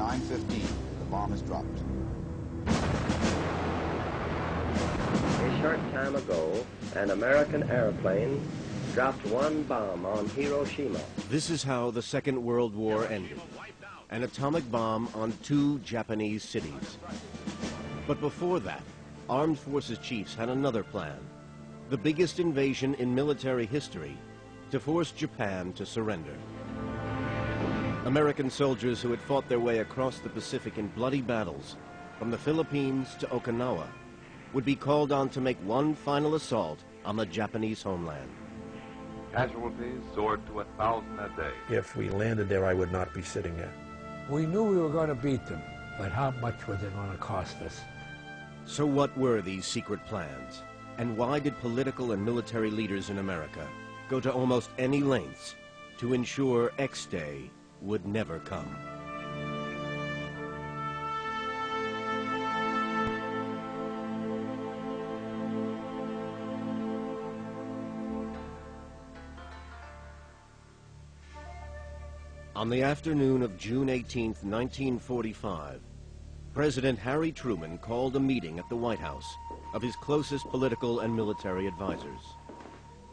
9:15, the bomb is dropped. A short time ago, an American airplane dropped one bomb on Hiroshima. This is how the Second World War ended. An atomic bomb on 2 Japanese cities. But before that, armed forces chiefs had another plan. The biggest invasion in military history, to force Japan to surrender. American soldiers who had fought their way across the Pacific in bloody battles, from the Philippines to Okinawa, would be called on to make one final assault on the Japanese homeland. Casualties soared to 1,000 a day. If we landed there, I would not be sitting there. We knew we were going to beat them, but how much was it going to cost us? So what were these secret plans? And why did political and military leaders in America go to almost any lengths to ensure X-Day would never come? On the afternoon of June 18, 1945, President Harry Truman called a meeting at the White House of his closest political and military advisors.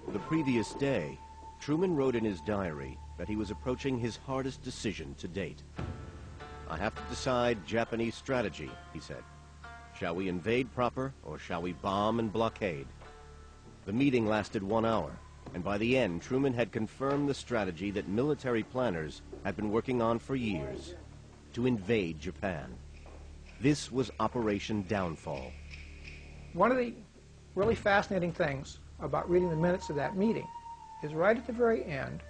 The previous day, Truman wrote in his diary that he was approaching his hardest decision to date. "I have to decide Japanese strategy," he said. "Shall we invade proper, or shall we bomb and blockade?" The meeting lasted 1 hour, and by the end, Truman had confirmed the strategy that military planners had been working on for years: to invade Japan. This was Operation Downfall. One of the really fascinating things about reading the minutes of that meeting is right at the very end,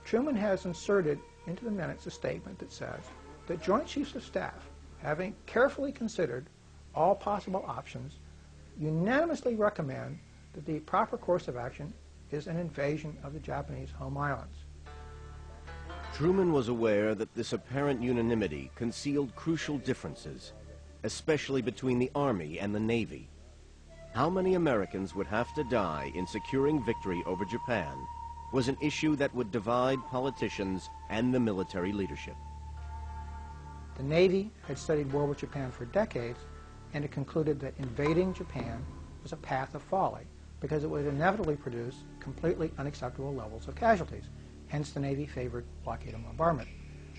Truman has inserted into the minutes a statement that says that Joint Chiefs of Staff, having carefully considered all possible options, unanimously recommend that the proper course of action is an invasion of the Japanese home islands. Truman was aware that this apparent unanimity concealed crucial differences, especially between the Army and the Navy. How many Americans would have to die in securing victory over Japan was an issue that would divide politicians and the military leadership. The Navy had studied war with Japan for decades, and it concluded that invading Japan was a path of folly because it would inevitably produce completely unacceptable levels of casualties. Hence, the Navy favored blockade and bombardment.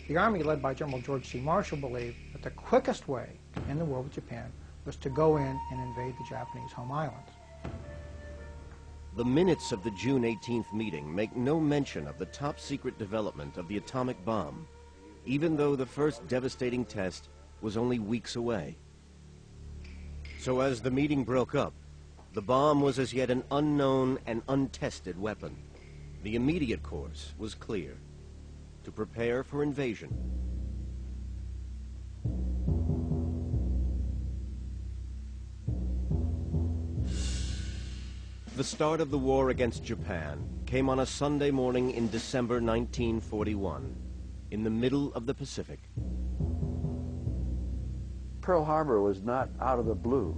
The Army, led by General George C. Marshall, believed that the quickest way to end the war with Japan was to go in and invade the Japanese home islands. The minutes of the June 18th meeting make no mention of the top-secret development of the atomic bomb, even though the first devastating test was only weeks away. So as the meeting broke up, the bomb was as yet an unknown and untested weapon. The immediate course was clear: to prepare for invasion. The start of the war against Japan came on a Sunday morning in December 1941, in the middle of the Pacific. Pearl Harbor was not out of the blue.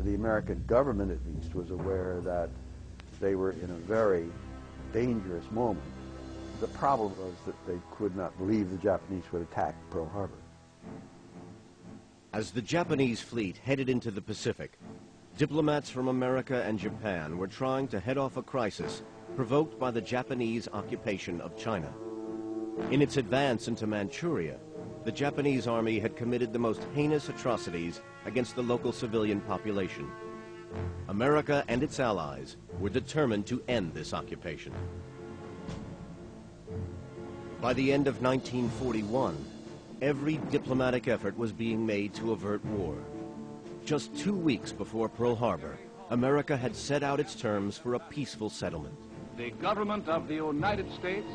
The American government, at least, was aware that they were in a very dangerous moment. The problem was that they could not believe the Japanese would attack Pearl Harbor. As the Japanese fleet headed into the Pacific, diplomats from America and Japan were trying to head off a crisis provoked by the Japanese occupation of China. In its advance into Manchuria, the Japanese army had committed the most heinous atrocities against the local civilian population. America and its allies were determined to end this occupation. By the end of 1941, every diplomatic effort was being made to avert war. Just 2 weeks before Pearl Harbor, America had set out its terms for a peaceful settlement. The government of the United States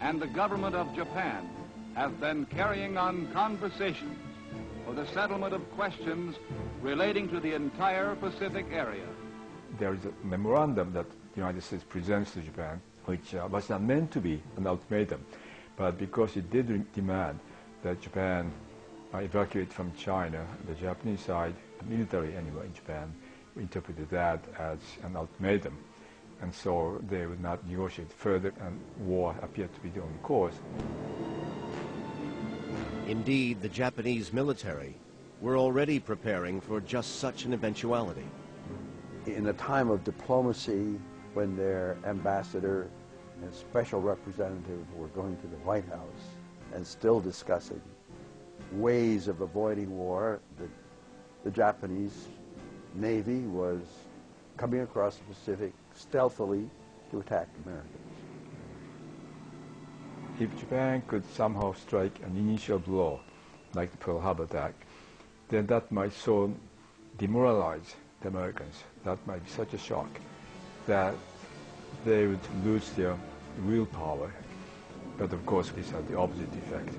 and the government of Japan have been carrying on conversations for the settlement of questions relating to the entire Pacific area. There is a memorandum that the United States presents to Japan, which was not meant to be an ultimatum, but because it did demand that Japan evacuate from China, the Japanese side, the military anyway in Japan, interpreted that as an ultimatum. And so they would not negotiate further, and war appeared to be the only course. Indeed, the Japanese military were already preparing for just such an eventuality. In a time of diplomacy, when their ambassador and special representative were going to the White House and still discussing ways of avoiding war, the Japanese Navy was coming across the Pacific stealthily to attack Americans. If Japan could somehow strike an initial blow, like the Pearl Harbor attack, then that might so demoralize the Americans. That might be such a shock that they would lose their willpower. But of course, this had the opposite effect.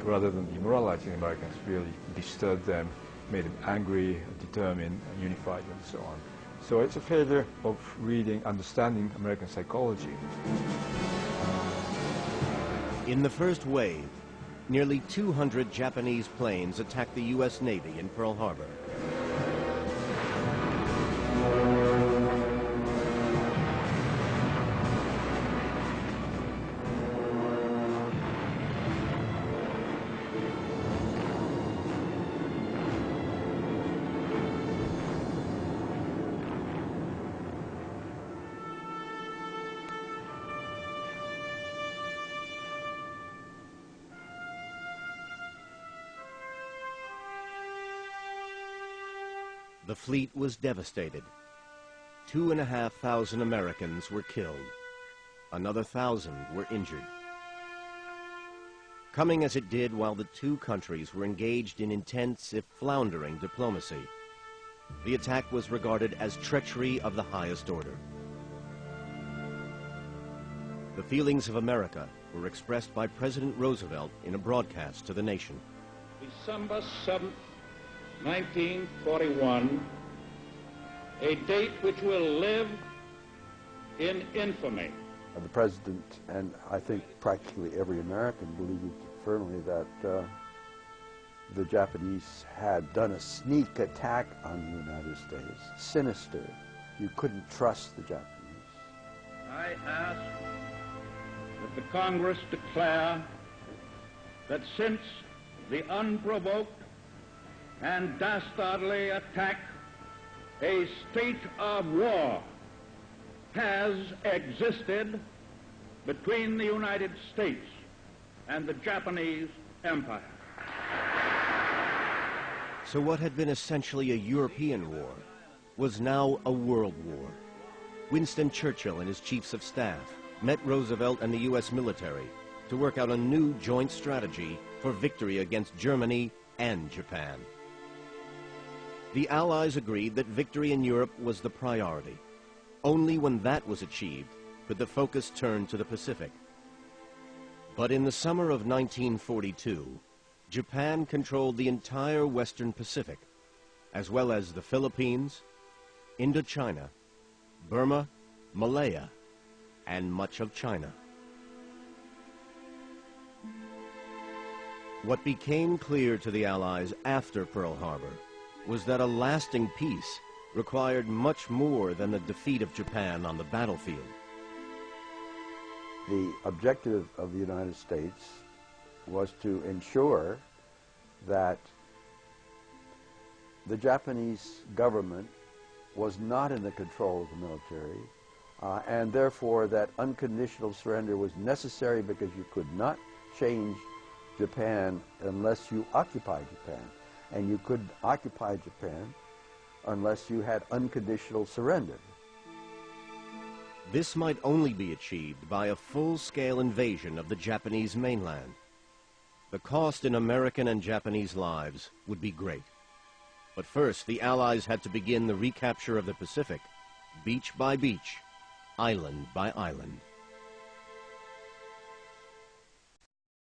Rather than demoralizing the Americans, really disturbed them, made them angry, determined, unified, and so on. So it's a failure of reading, understanding American psychology. In the first wave, nearly 200 Japanese planes attacked the U.S. Navy in Pearl Harbor. The fleet was devastated. 2,500 Americans were killed. Another 1,000 were injured. Coming as it did while the two countries were engaged in intense, if floundering, diplomacy, the attack was regarded as treachery of the highest order. The feelings of America were expressed by President Roosevelt in a broadcast to the nation. December 7th, 1941, a date which will live in infamy. The President, and I think practically every American, believed firmly that the Japanese had done a sneak attack on the United States. Sinister. You couldn't trust the Japanese. I ask that the Congress declare that since the unprovoked and dastardly attack, a state of war has existed between the United States and the Japanese Empire. So what had been essentially a European war was now a world war. Winston Churchill and his chiefs of staff met Roosevelt and the U.S. military to work out a new joint strategy for victory against Germany and Japan. The Allies agreed that victory in Europe was the priority. Only when that was achieved could the focus turn to the Pacific. But in the summer of 1942, Japan controlled the entire Western Pacific, as well as the Philippines, Indochina, Burma, Malaya, and much of China. What became clear to the Allies after Pearl Harbor was that a lasting peace required much more than the defeat of Japan on the battlefield. The objective of the United States was to ensure that the Japanese government was not in the control of the military, and therefore that unconditional surrender was necessary because you could not change Japan unless you occupied Japan. And you couldn't occupy Japan unless you had unconditional surrender. This might only be achieved by a full-scale invasion of the Japanese mainland. The cost in American and Japanese lives would be great. But first, the Allies had to begin the recapture of the Pacific, beach by beach, island by island.